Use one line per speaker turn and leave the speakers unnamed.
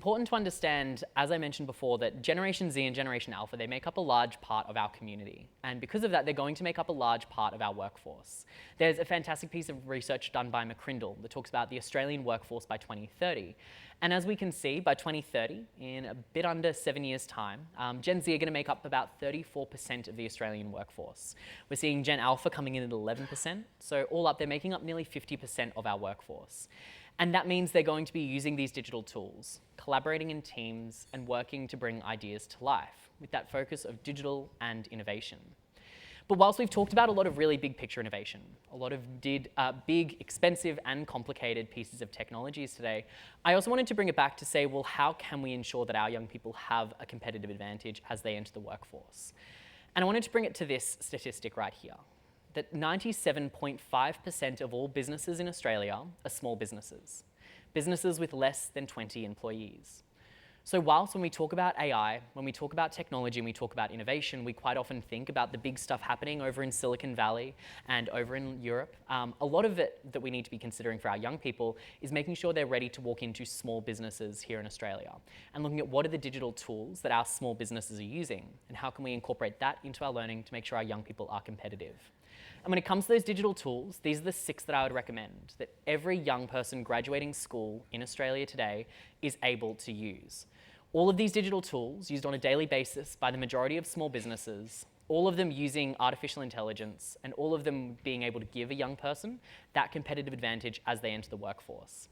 Important to understand, as I mentioned before, that Generation Z and Generation Alpha, they make up a large part of our community. And because of that, they're going to make up a large part of our workforce. There's a fantastic piece of research done by McCrindle that talks about the Australian workforce by 2030. And as we can see, by 2030, in a bit under 7 years' time, Gen Z are going to make up about 34% of the Australian workforce. We're seeing Gen Alpha coming in at 11%. So all up, they're making up nearly 50% of our workforce. And that means they're going to be using these digital tools, collaborating in teams and working to bring ideas to life with that focus of digital and innovation. But whilst we've talked about a lot of really big picture innovation, a lot of big, expensive and complicated pieces of technologies today, I also wanted to bring it back to say, well, how can we ensure that our young people have a competitive advantage as they enter the workforce? And I wanted to bring it to this statistic right here, that 97.5% of all businesses in Australia are small businesses, businesses with less than 20 employees. So whilst when we talk about AI, when we talk about technology and we talk about innovation, we quite often think about the big stuff happening over in Silicon Valley and over in Europe. A lot of it that we need to be considering for our young people is making sure they're ready to walk into small businesses here in Australia and looking at what are the digital tools that our small businesses are using and how can we incorporate that into our learning to make sure our young people are competitive. And when it comes to those digital tools, these are the 6 that I would recommend that every young person graduating school in Australia today is able to use. All of these digital tools used on a daily basis by the majority of small businesses, all of them using artificial intelligence, and all of them being able to give a young person that competitive advantage as they enter the workforce.